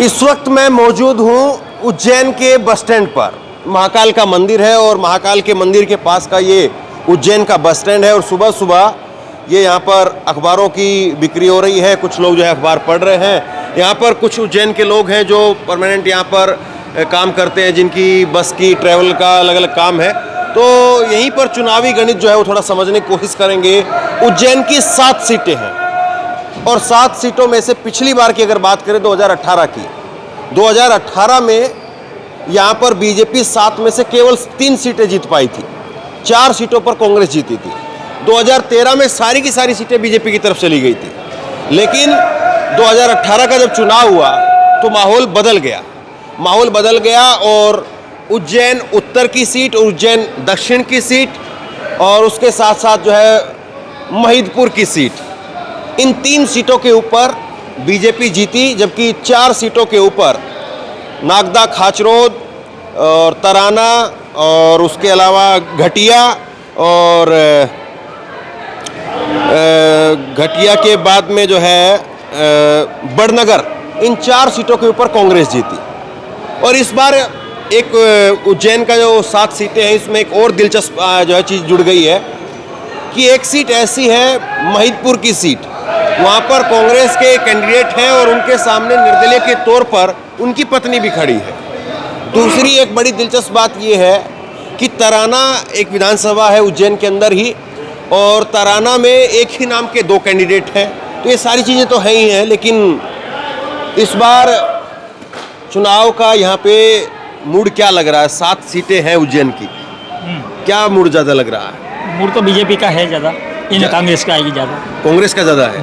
इस वक्त मैं मौजूद हूँ उज्जैन के बस स्टैंड पर। महाकाल का मंदिर है और महाकाल के मंदिर के पास का ये उज्जैन का बस स्टैंड है और सुबह सुबह ये यहाँ पर अखबारों की बिक्री हो रही है। कुछ लोग जो है अखबार पढ़ रहे हैं। यहाँ पर कुछ उज्जैन के लोग हैं जो परमानेंट यहाँ पर काम करते हैं, जिनकी बस की ट्रैवल का अलग अलग काम है। तो यहीं पर चुनावी गणित जो है वो थोड़ा समझने की कोशिश करेंगे। उज्जैन की 7 सीटें हैं और 7 सीटों में से पिछली बार की अगर बात करें 2018 की, 2018 में यहाँ पर बीजेपी 7 में से केवल 3 सीटें जीत पाई थी। 4 सीटों पर कांग्रेस जीती थी। 2013 में सारी की सारी सीटें बीजेपी की तरफ चली गई थी। लेकिन 2018 का जब चुनाव हुआ तो माहौल बदल गया और उज्जैन उत्तर की सीट, उज्जैन दक्षिण की सीट और उसके साथ साथ जो है महिदपुर की सीट, इन 3 सीटों के ऊपर बीजेपी जीती। जबकि 4 सीटों के ऊपर नागदा, खाचरोद और तराना और उसके अलावा घटिया और घटिया के बाद में जो है बड़नगर, इन 4 सीटों के ऊपर कांग्रेस जीती। और इस बार एक उज्जैन का जो 7 सीटें हैं, इसमें एक और दिलचस्प जो है चीज़ जुड़ गई है कि एक सीट ऐसी है महिदपुर की सीट, वहाँ पर कांग्रेस के कैंडिडेट हैं और उनके सामने निर्दलीय के तौर पर उनकी पत्नी भी खड़ी है। दूसरी एक बड़ी दिलचस्प बात ये है कि तराना एक विधानसभा है उज्जैन के अंदर ही, और तराना में एक ही नाम के 2 कैंडिडेट हैं। तो ये सारी चीज़ें तो हैं ही हैं, लेकिन इस बार चुनाव का यहाँ पे मूड क्या लग रहा है? 7 सीटें हैं उज्जैन की, क्या मूड ज़्यादा लग रहा है? मूड तो बीजेपी का है ज़्यादा, इन कांग्रेस का आएगी ज़्यादा। कांग्रेस का ज़्यादा है,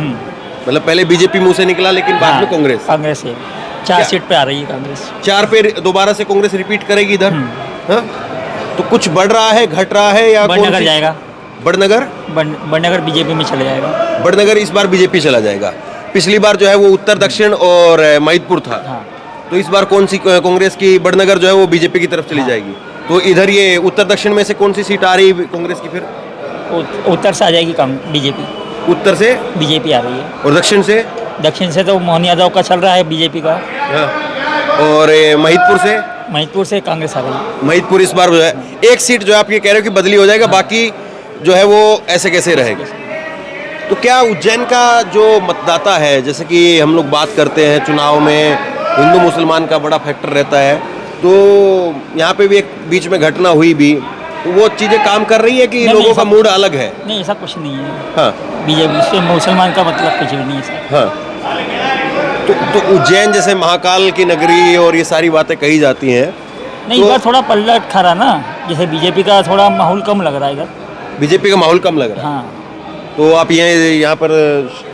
मतलब पहले बीजेपी मुंह से निकला लेकिन बाद में कांग्रेस है। 4 सीट पे आ रही है कांग्रेस। 4 पे दोबारा से कांग्रेस रिपीट करेगी इधर। हाँ, तो कुछ बढ़ रहा है, घट रहा है या बड़नगर जाएगा? बड़नगर बीजेपी में चला जाएगा। बड़नगर इस बार बीजेपी चला जाएगा। पिछली बार जो है वो उत्तर दक्षिण और महिदपुर था। हाँ। तो इस बार कौन सी कांग्रेस की बड़नगर जो है वो बीजेपी की तरफ चली जाएगी। तो इधर ये उत्तर दक्षिण में से कौन सी सीट आ रही है कांग्रेस की? फिर उत्तर से आ जाएगी बीजेपी। उत्तर से बीजेपी आ रही है। और दक्षिण से? दक्षिण से तो मोहन यादव का चल रहा है बीजेपी का। हाँ। और महिदपुर से कांग्रेस आ रही है। महिदपुर इस बार जो है एक सीट जो है आप ये कह रहे हो कि बदली हो जाएगा। हाँ। बाकी जो है वो ऐसे कैसे रहेगा? तो क्या उज्जैन का जो मतदाता है, जैसे कि हम लोग बात करते हैं चुनाव में हिंदू मुसलमान का बड़ा फैक्टर रहता है, तो यहाँ पे भी एक बीच में घटना हुई भी, तो वो चीज़ें काम कर रही है कि लोगों का मूड अलग है? नहीं, ऐसा कुछ नहीं है। हाँ, बीजेपी से मुसलमान का मतलब कुछ भी नहीं है। हाँ, तो उज्जैन जैसे महाकाल की नगरी और ये सारी बातें कही जाती हैं। नहीं, इधर थोड़ा पलट खड़ा ना, जैसे बीजेपी का थोड़ा माहौल कम लग रहा है इधर। बीजेपी का माहौल कम लग रहा है? हाँ। तो आप यहाँ पर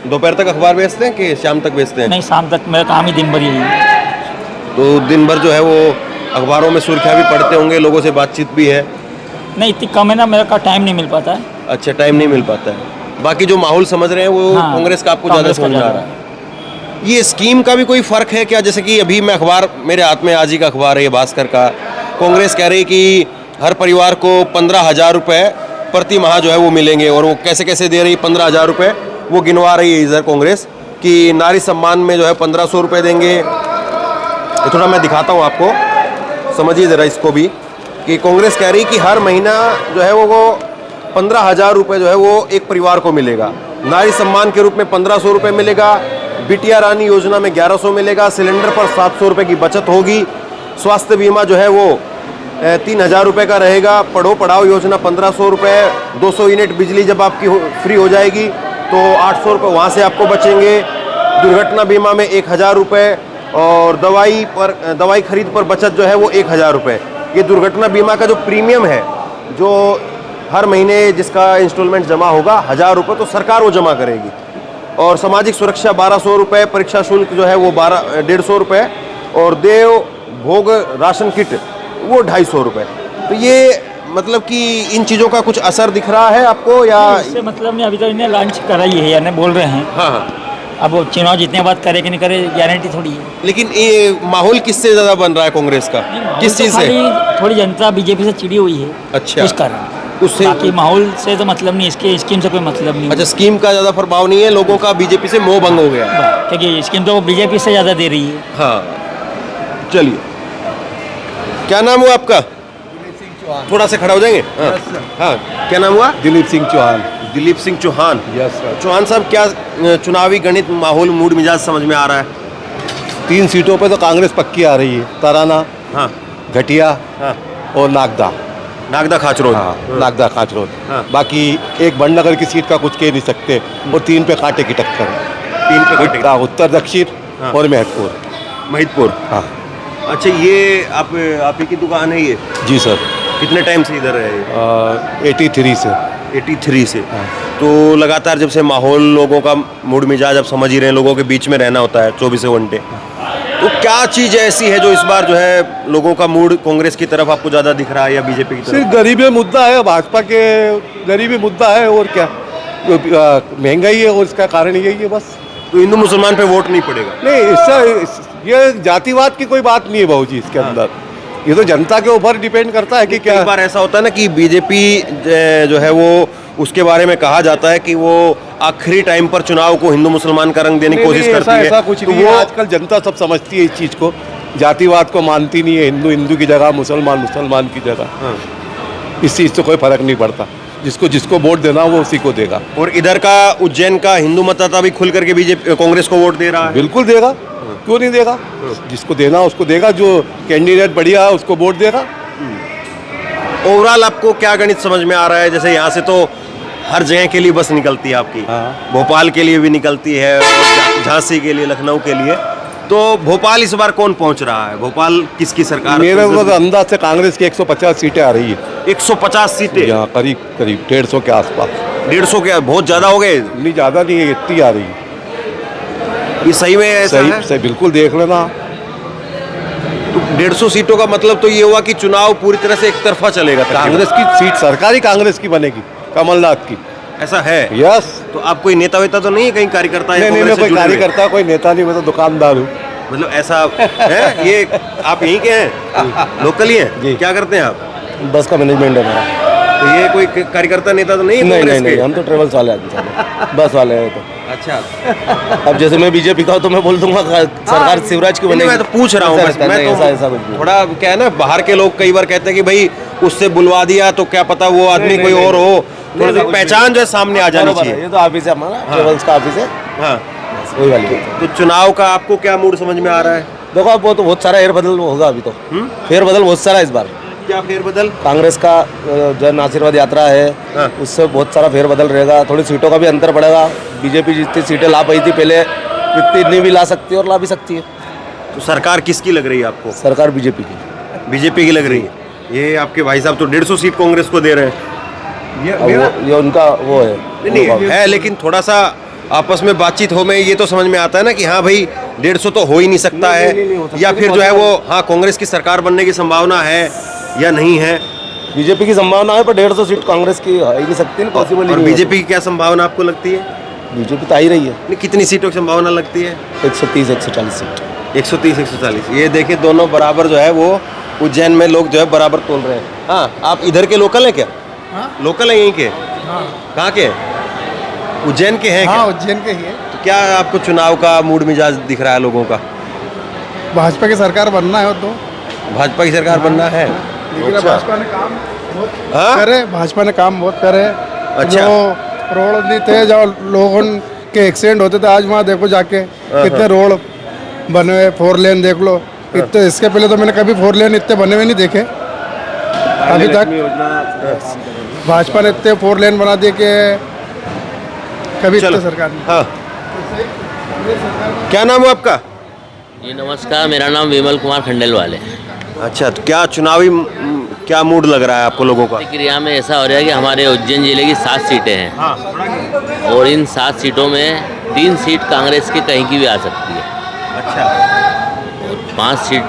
दोपहर तक अखबार बेचते हैं कि शाम तक बेचते हैं? नहीं, शाम तक। मेरा काम ही दिन भर यही है। तो दिन भर जो है वो अखबारों में सुर्खियाँ भी पढ़ते होंगे, लोगों से बातचीत भी है? नहीं, इतनी कम है ना, मेरा टाइम नहीं मिल पाता है। अच्छा, टाइम नहीं मिल पाता है। बाकी जो माहौल समझ रहे हैं वो कांग्रेस का आपको ज़्यादा समझ में आ रहा है। ये स्कीम का भी कोई फ़र्क है क्या? जैसे कि अभी मैं अखबार मेरे हाथ में आज ही का अखबार है ये भास्कर का, कांग्रेस कह रही कि हर परिवार को 15,000 रुपये प्रति माह जो है वो मिलेंगे, और वो कैसे कैसे दे रही 15,000 रुपये वो गिनवा रही है इधर कांग्रेस कि नारी सम्मान में जो है 1500 रुपये देंगे। ये थोड़ा मैं दिखाता हूँ आपको, समझिए ज़रा इसको भी, कि कांग्रेस कह रही कि हर महीना जो है वो 15,000 रुपये जो है वो एक परिवार को मिलेगा। नारी सम्मान के रूप में 1500 रुपये मिलेगा, बिटिया रानी योजना में 1100 मिलेगा, सिलेंडर पर 700 रुपये की बचत होगी, स्वास्थ्य बीमा जो है वो 3,000 रुपये का रहेगा, पढ़ो पढ़ाओ योजना 1500 रुपये, 200 यूनिट बिजली जब आपकी फ्री हो जाएगी तो 800 रुपये वहाँ से आपको बचेंगे, दुर्घटना बीमा में 1,000 रुपये, और दवाई खरीद पर बचत जो है वो 1,000 रुपये। ये दुर्घटना बीमा का जो प्रीमियम है, जो हर महीने जिसका इंस्टॉलमेंट जमा होगा 1,000 रुपये, तो सरकार वो जमा करेगी। और सामाजिक सुरक्षा 1200 रुपये, परीक्षा शुल्क जो है वो 150 रुपये, और देव भोग राशन किट वो 250 रुपये। तो ये मतलब कि इन चीज़ों का कुछ असर दिख रहा है आपको या? इससे मतलब नहीं, अभी तो इन्हें लॉन्च करा ही है, यानी बोल रहे हैं। हाँ, हाँ। अब वो चुनाव जितने बात करे कि नहीं करे गारंटी थोड़ी है। लेकिन ये माहौल किससे ज़्यादा बन रहा है कांग्रेस का? किस चीज़ से? थोड़ी जनता बीजेपी से चिड़ी हुई है। अच्छा, इस कारण उससे, बाकी माहौल से तो मतलब नहीं, इसके स्कीम से कोई मतलब नहीं। अच्छा, स्कीम का ज़्यादा प्रभाव नहीं है, लोगों का बीजेपी से मोह भंग हो गया, क्योंकि स्कीम तो बीजेपी से ज़्यादा दे रही है। हाँ, चलिए, क्या नाम हुआ आपका? थोड़ा से खड़ा हो जाएंगे। हाँ हाँ, क्या नाम हुआ? दिलीप सिंह चौहान। दिलीप सिंह चौहान। Yes sir. चौहान साहब, क्या चुनावी गणित, माहौल, मूड मिजाज समझ में आ रहा है? 3 सीटों पे तो कांग्रेस पक्की आ रही है, तराना, हाँ घटिया हाँ, और नागदा। नागदा खाचरोद। हाँ, नागदा खाचरोद। हाँ। बाकी एक बड़नगर की सीट का कुछ कह नहीं सकते, और 3 पे कांटे की टक्कर। 3 पे कटेगा। उत्तर दक्षिण हाँ। और महतपुर। महिदपुर। हाँ अच्छा, ये आप ही की दुकान है ये? जी सर। कितने टाइम से इधर है? 83 से। 83 से। हाँ। तो लगातार जब से माहौल, लोगों का मूड मिजाज, आप समझ ही रहे हैं, लोगों के बीच में रहना होता है 24 घंटे, तो क्या चीज़ ऐसी है जो इस बार जो है लोगों का मूड कांग्रेस की तरफ आपको ज़्यादा दिख रहा है या बीजेपी की सिर्फ तरफ? गरीबी मुद्दा है, भाजपा के गरीबी मुद्दा है, और क्या? महंगाई है, और इसका कारण यही है बस। तो हिंदू मुसलमान पे वोट नहीं पड़ेगा? नहीं, ये जातिवाद की कोई बात नहीं है बाबू जी इसके अंदर। ये तो जनता के ऊपर डिपेंड करता है कि क्या। कई बार ऐसा होता है ना कि बीजेपी जो है वो, उसके बारे में कहा जाता है कि वो आखिरी टाइम पर चुनाव को हिंदू मुसलमान का रंग देने की कोशिश करती है। ऐसा कुछ तो नहीं है। वो आजकल जनता सब समझती है इस चीज़ को, जातिवाद को मानती नहीं है। हिंदू हिंदू की जगह, मुसलमान मुसलमान की जगह। हाँ। इस चीज़ से कोई फर्क नहीं पड़ता। जिसको जिसको वोट देना वो उसी को देगा। और इधर का उज्जैन का हिंदू मतदाता भी खुल करके बीजेपी कांग्रेस को वोट दे रहा है। बिल्कुल देगा, क्यों नहीं देगा? जिसको देना उसको देगा, जो कैंडिडेट बढ़िया है उसको वोट देगा। ओवरऑल आपको क्या गणित समझ में आ रहा है? जैसे यहाँ से तो हर जगह के लिए बस निकलती है आपकी, हाँ। भोपाल के लिए भी निकलती है, और झांसी के लिए, लखनऊ के लिए। तो भोपाल इस बार कौन पहुंच रहा है? भोपाल किसकी सरकार? मेरे को तो अंदाज से कांग्रेस की 150 सीटें आ रही है 150 सीटें? यहाँ करीब करीब 150 के आसपास। 150 के बहुत ज्यादा हो गए। नहीं, ज़्यादा नहीं है, इतनी आ रही है। ये सही में ऐसा है? सही बिल्कुल देख लेना। तो 150 सीटों का मतलब तो ये हुआ कि चुनाव पूरी तरह से एक तरफा चलेगा। कांग्रेस की सीट, सरकारी कांग्रेस की बनेगी, कमलनाथ की। ऐसा है? यस। तो आप कोई नेता वेता तो नहीं है, कहीं कार्यकर्ता है? नहीं, मैं कांग्रेस से कोई जुड़े हुए? कार्यकर्ता, कोई नेता नहीं, मैं तो दुकानदार हूँ। मतलब ऐसा है? ये आप यहीं के हैं, लोकल ही हैं? जी। क्या करते हैं आप? बस का मैनेजमेंट है हमारा। तो ये कोई कार्यकर्ता नेता तो नहीं है नहीं कांग्रेस नहीं के? हम तो ट्रेवल्स वाले आदमी सारे, बस वाले हैं। तो अच्छा। अब जैसे मैं बीजेपी का हूँ तो मैं बोल दूंगा सरकार शिवराज की नहीं, बनेगी। मैं तो पूछ रहा हूँ बस। मैं तो ऐसा कुछ नहीं। थोड़ा क्या है ना, बाहर के लोग कई बार कहते हैं कि भाई उससे बुलवा दिया तो क्या पता वो आदमी नहीं, कोई नहीं, और हो, थोड़ा सा नहीं, पहचान जो है सामने आ जानी बराबर है, चाहिए। ये तो ऑफिस है हमारा, ट्रेवल्स का ऑफिस है, हाँ। वही वाली बात है। तो चुनाव का आपको क्या मूड समझ में आ रहा है? देखो अब वो तो बहुत सारा फेरबदल होगा अभी तो। फेरबदल बहुत सारा इस बार। क्या फेरबदल? कांग्रेस का जन आशीर्वाद यात्रा है, हाँ। उससे बहुत सारा फेरबदल रहेगा। थोड़ी सीटों का भी अंतर पड़ेगा। बीजेपी जितनी सीटें ला पाई थी पहले, इतनी भी ला सकती है और ला भी सकती है। तो सरकार किसकी लग रही है आपको? सरकार बीजेपी की। बीजेपी की लग रही है। ये आपके भाई साहब तो 150 सीट कांग्रेस को दे रहे हैं। अब ये उनका वो है। नहीं है, लेकिन थोड़ा सा आपस में बातचीत हो में ये तो समझ में आता है ना कि हाँ भाई 150 तो हो ही नहीं सकता है, नहीं हो सकता, या फिर जो है वो हाँ कांग्रेस की सरकार बनने की संभावना है या नहीं है। बीजेपी की संभावना है, पर 150 सीट कांग्रेस की आ ही नहीं सकती, पॉसिबल। और बीजेपी की क्या संभावना आपको लगती है? बीजेपी तो आ ही रही है। नहीं, कितनी सीटों की संभावना लगती है? 130 140 सीट। 130 140। ये देखिए दोनों बराबर जो है वो उज्जैन में लोग जो है बराबर तोल रहे हैं। हाँ, आप इधर के लोकल हैं क्या? लोकल है यहीं के? कहाँ के? उज्जैन के हैं क्या? उज्जैन के ही है। तो क्या आपको चुनाव का मूड मिजाज दिख रहा है लोगों का? भाजपा की सरकार बनना है तो। भाजपा की सरकार बनना है? लेकिन अच्छा। भाजपा ने काम बहुत हाँ? करे, भाजपा ने काम बहुत करे। अच्छा। जो रोड नहीं थे, जहाँ लोगों के एक्सीडेंट होते थे, आज वहाँ देखो जाके कितने रोड बने हुए, 4 लेन देख लो। इतने, इसके पहले तो मैंने कभी 4 लेन इतने बने हुए नहीं देखे अभी तक। भाजपा ने इतने 4 लेन बना दिए कि कभी चलो। इतने सरकार ने। हाँ, क्या नाम है आपका? जी नमस्कार, मेरा नाम विमल कुमार खंडेलवाल है। अच्छा, तो क्या चुनावी क्या मूड लग रहा है आपको लोगों का? प्रतिक्रिया में ऐसा हो रहा है कि हमारे उज्जैन जिले की 7 सीटें हैं, और इन 7 सीटों में 3 सीट कांग्रेस की कहीं की भी आ सकती है। अच्छा। और 5 सीट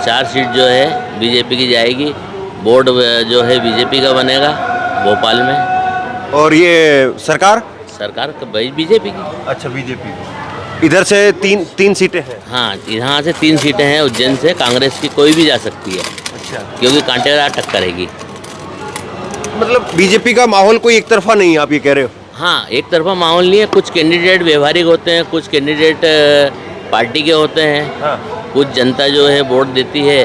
4 सीट जो है बीजेपी की जाएगी। बोर्ड जो है बीजेपी का बनेगा भोपाल में। और ये सरकार भाई बीजेपी की। अच्छा, बीजेपी। इधर से तीन सीटें हैं। हाँ, यहाँ से 3 सीटें हैं उज्जैन से, कांग्रेस की कोई भी जा सकती है। अच्छा, क्योंकि कांटेदार टक्कर रहेगी। मतलब बीजेपी का माहौल कोई एक तरफा नहीं है, आप ये कह रहे हो? हाँ, एक तरफा माहौल नहीं है। कुछ कैंडिडेट व्यवहारिक होते हैं, कुछ कैंडिडेट पार्टी के होते हैं। हाँ। कुछ जनता जो है वोट देती है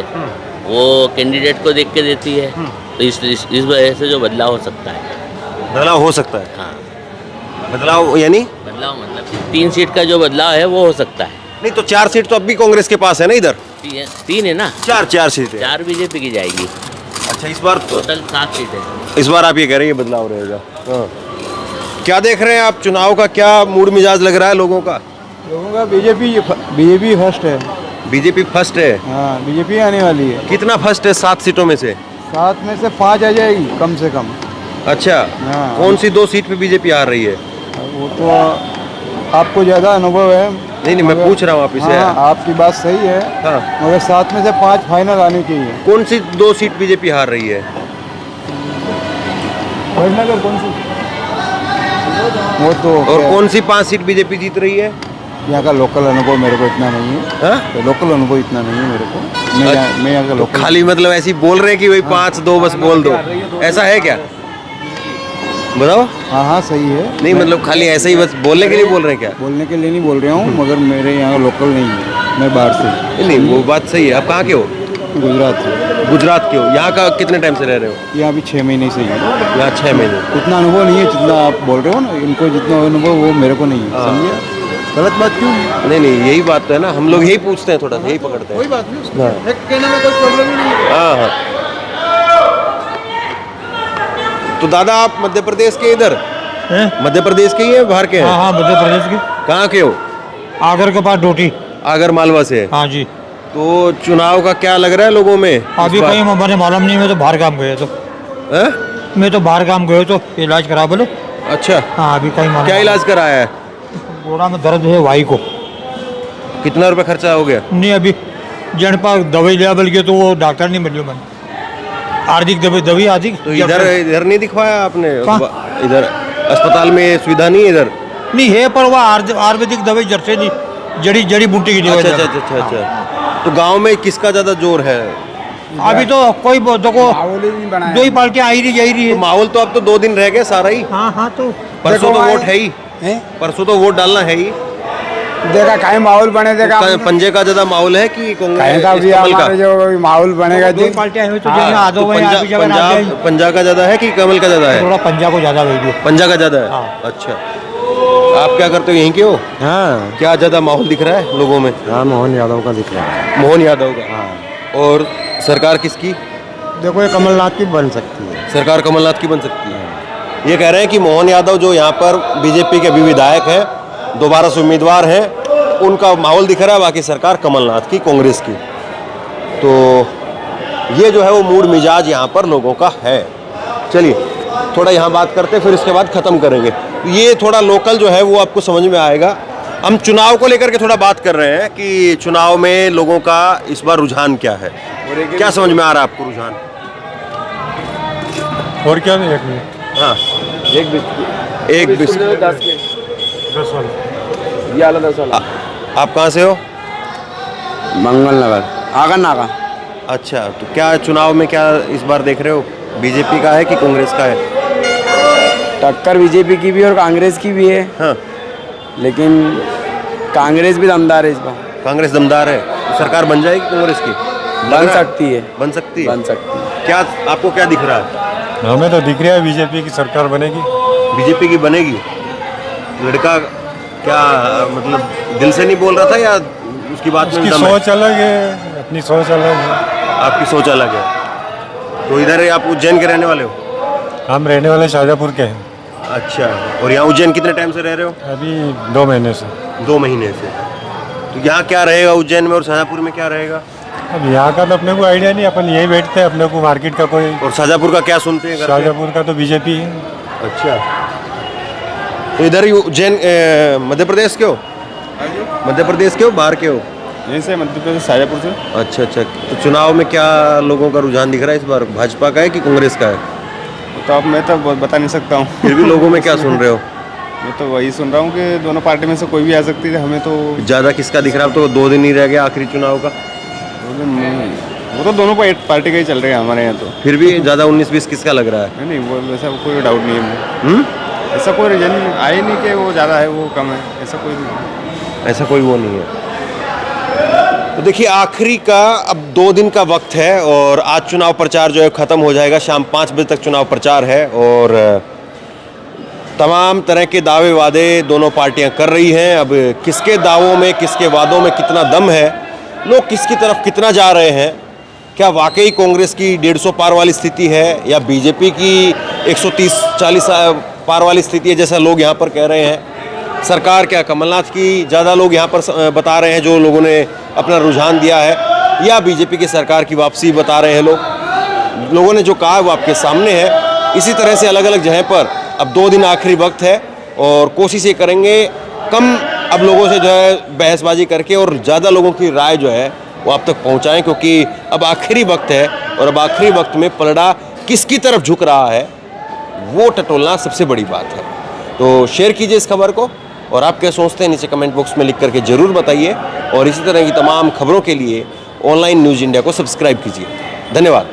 वो कैंडिडेट को देख के देती है, तो इस वजह से जो बदलाव हो सकता है। बदलाव हो सकता है। हाँ, बदलाव यानी बदलाव मतलब 3 सीट का जो बदलाव है वो हो सकता है। नहीं तो 4 सीट तो अब भी कांग्रेस के पास है ना इधर। 3 है ना, 4 सीट है। 4 बीजेपी की जाएगी। अच्छा, इस बार टोटल 7 सीट है। इस बार आप ये कह रहे हैं ये बदलाव रहेगा। हाँ। क्या देख रहे हैं आप, चुनाव का क्या मूड मिजाज लग रहा है लोगों का? लोगों का बीजेपी फर्स्ट है। बीजेपी फर्स्ट है। हाँ, बीजेपी आने वाली है। कितना फर्स्ट है 7 सीटों में से? 7 में से 5 आ जाएगी कम से कम। अच्छा, हाँ। कौन सी 2 सीट पे बीजेपी आ रही है? वो तो आपको ज़्यादा अनुभव है। नहीं मैं पूछ रहा हूँ आप इसे। हाँ, आपकी बात सही है। हाँ। मगर 7 में से 5 फाइनल आनी चाहिए। कौन सी 2 सीट बीजेपी हार रही है? वडनगर कौन सी? वो तो और कौन सी 5 सीट बीजेपी जीत रही है? यहाँ का लोकल अनुभव मेरे को इतना नहीं है। हाँ? तो लोकल अनुभव इतना नहीं है मेरे को। मैं यहाँ का लोकल। खाली मतलब ऐसी बोल रहे हैं कि वही 5-2 बस बोल दो, ऐसा है क्या? बताओ। हाँ सही है। नहीं मतलब खाली ऐसे ही बस बोलने के लिए बोल रहे हैं क्या? बोलने के लिए नहीं बोल रहा हूँ, मगर मेरे यहाँ का लोकल नहीं है, मैं बाहर से। नहीं वो बात सही है। आप कहाँ के हो? गुजरात से। गुजरात के हो। यहाँ का कितने टाइम से रह रहे हो? यहाँ भी 6 महीने से ही है। यहाँ 6 महीने। उतना अनुभव नहीं है जितना आप बोल रहे हो ना, इनको जितना अनुभव वो मेरे को नहीं है। समझे? गलत बात क्यों? नहीं यही बात तो है ना, हम लोग यही पूछते हैं, थोड़ा सा यही पकड़ते हैं। कोई बात नहीं, कहने में कोई प्रॉब्लम ही नहीं है। हाँ। तो दादा आप मध्य प्रदेश के इधर? मध्य प्रदेश के ही है, बाहर के हैं? हाँ मध्य प्रदेश के। कहाँ के हो? आगर के पास डोटी। आगर मालवा से? हाँ जी। तो चुनाव का क्या लग रहा है लोगों में? अभी कहीं मैंने मालूम नहीं, मैं तो बाहर काम गए तो। मैं तो बाहर काम गए तो इलाज करा बोले। अच्छा। हाँ अभी कहीं मालूम। क्या इलाज कराया है? गोड़ा में दर्द है भाई को। कितना रुपए खर्चा हो गया? नहीं अभी जन पर दवाई लिया बोल के तो वो डॉक्टर नहीं मिले मैंने। आर्थिक दवाई आर्थिक। तो इधर नहीं दिखवाया आपने? इधर अस्पताल में सुविधा नहीं है इधर? नहीं है, पर वो आयुर्वेदिक दवाई जैसे नहीं जड़ी बूटी की दवाई। अच्छा। तो गांव में किसका ज्यादा जोर है? अभी तो कोई देखो 2 ही पार्टियां आई रही जा रही है। तो माहौल तो अब तो 2 दिन रह गए सारा ही। हाँ तो परसों तो वोट है ही। परसों तो वोट डालना है ही। देखा काहे माहौल बने, देखा पंजे का ज्यादा माहौल है कि कांग्रेस कमल का जो माहौल बनेगा? 2 पार्टियां हैं तो पंजा का ज्यादा है कि कमल का ज्यादा है? थोड़ा पंजा को ज्यादा है। पंजा का ज्यादा है। हाँ। अच्छा, आप क्या करते हो, यहीं के हो? हाँ। क्या ज्यादा माहौल दिख रहा है लोगों में? हाँ, मोहन यादव का दिख रहा है। मोहन यादव का। हाँ। और सरकार किसकी? देखो ये कमलनाथ की बन सकती है। सरकार कमलनाथ की बन सकती है। ये कह रहे हैं कि मोहन यादव जो यहाँ पर बीजेपी के अभी विधायक हैं, दोबारा से उम्मीदवार हैं, उनका माहौल दिख रहा है, बाकी सरकार कमलनाथ की, कांग्रेस की। तो ये जो है वो मूड मिजाज यहाँ पर लोगों का है। चलिए थोड़ा यहाँ बात करते हैं, फिर इसके बाद ख़त्म करेंगे। ये थोड़ा लोकल जो है वो आपको समझ में आएगा। हम चुनाव को लेकर के थोड़ा बात कर रहे हैं कि चुनाव में लोगों का इस बार रुझान क्या है, क्या समझ में आ रहा है आपको रुझान? और क्या नहीं, 1 मिनट। हाँ, एक बिस्किट 10 वाला। ये आला 10 वाला। आप कहाँ से हो? मंगल नगर, आगा नागा। अच्छा, तो क्या चुनाव में क्या इस बार देख रहे हो, बीजेपी का है कि कांग्रेस का है? टक्कर बीजेपी की भी और कांग्रेस की भी है। हाँ। लेकिन कांग्रेस भी दमदार है इस बार। कांग्रेस दमदार है तो सरकार बन जाएगी कांग्रेस की? बन सकती है। बन सकती है। बन सकती है। क्या आपको क्या दिख रहा है? हमें तो दिख रहा है बीजेपी की सरकार बनेगी। बीजेपी की बनेगी। लड़का क्या मतलब दिल से नहीं बोल रहा था या उसकी बात में उसकी दम है? सोच अलग है, अपनी सोच अलग है। आपकी सोच अलग है। तो इधर आप उज्जैन के रहने वाले हो? हम रहने वाले शाहजहाँपुर के हैं। अच्छा, और यहाँ उज्जैन कितने टाइम से रह रहे हो? अभी 2 महीने से। 2 महीने से। तो यहाँ क्या रहेगा उज्जैन में और शाहजहाँपुर में क्या रहेगा? अब यहाँ का तो अपने को आइडिया नहीं, अपन यही बैठते हैं, अपने को मार्केट का कोई। और शाहजहाँपुर का क्या सुनते हैं? शाहजहाँपुर का तो बीजेपी है। अच्छा, तो इधर ही उज्जैन मध्य प्रदेश के हो? मध्य प्रदेश के हो, बाहर के हो? यहीं से मध्य प्रदेश, शाहजहाँपुर से। अच्छा। तो चुनाव में क्या लोगों का रुझान दिख रहा है इस बार, भाजपा का है कि कांग्रेस का है? तो अब मैं तो बता नहीं सकता हूँ। फिर भी लोगों में क्या सुन रहे हो? मैं तो वही सुन रहा हूँ कि दोनों पार्टी में से कोई भी आ सकती है। हमें तो ज़्यादा किसका दिख रहा है? अब तो 2 दिन ही रह गया आखिरी चुनाव का। वो तो दोनों पार्टी का ही चल रहे हैं हमारे यहाँ तो। फिर भी ज़्यादा 19-20 किसका लग रहा है? नहीं वो वैसा कोई डाउट नहीं है। ऐसा कोई रीजन आए नहीं कि वो ज़्यादा है वो कम है, ऐसा कोई नहीं। ऐसा कोई वो नहीं है। तो देखिए आखिरी का अब 2 दिन का वक्त है और आज चुनाव प्रचार जो है ख़त्म हो जाएगा। शाम 5 बजे तक चुनाव प्रचार है और तमाम तरह के दावे वादे दोनों पार्टियां कर रही हैं। अब किसके दावों में, किसके वादों में कितना दम है, लोग किसकी तरफ कितना जा रहे हैं, क्या वाकई कांग्रेस की 150 पार वाली स्थिति है या बीजेपी की 130-40 पार वाली स्थिति है जैसा लोग यहाँ पर कह रहे हैं। सरकार क्या कमलनाथ की ज़्यादा लोग यहाँ पर बता रहे हैं जो लोगों ने अपना रुझान दिया है, या बीजेपी की सरकार की वापसी बता रहे हैं लोगों ने जो कहा है वो आपके सामने है। इसी तरह से अलग अलग जगह पर अब 2 दिन आखिरी वक्त है और कोशिश ये करेंगे कम अब लोगों से जो है बहसबाजी करके और ज़्यादा लोगों की राय जो है वो आप तक पहुँचाएँ, क्योंकि अब आखिरी वक्त है और अब आखिरी वक्त में पलड़ा किसकी तरफ झुक रहा है वो टटोलना सबसे बड़ी बात है। तो शेयर कीजिए इस खबर को और आप क्या सोचते हैं नीचे कमेंट बॉक्स में लिख करके ज़रूर बताइए और इसी तरह की तमाम खबरों के लिए ऑनलाइन न्यूज़ इंडिया को सब्सक्राइब कीजिए। धन्यवाद।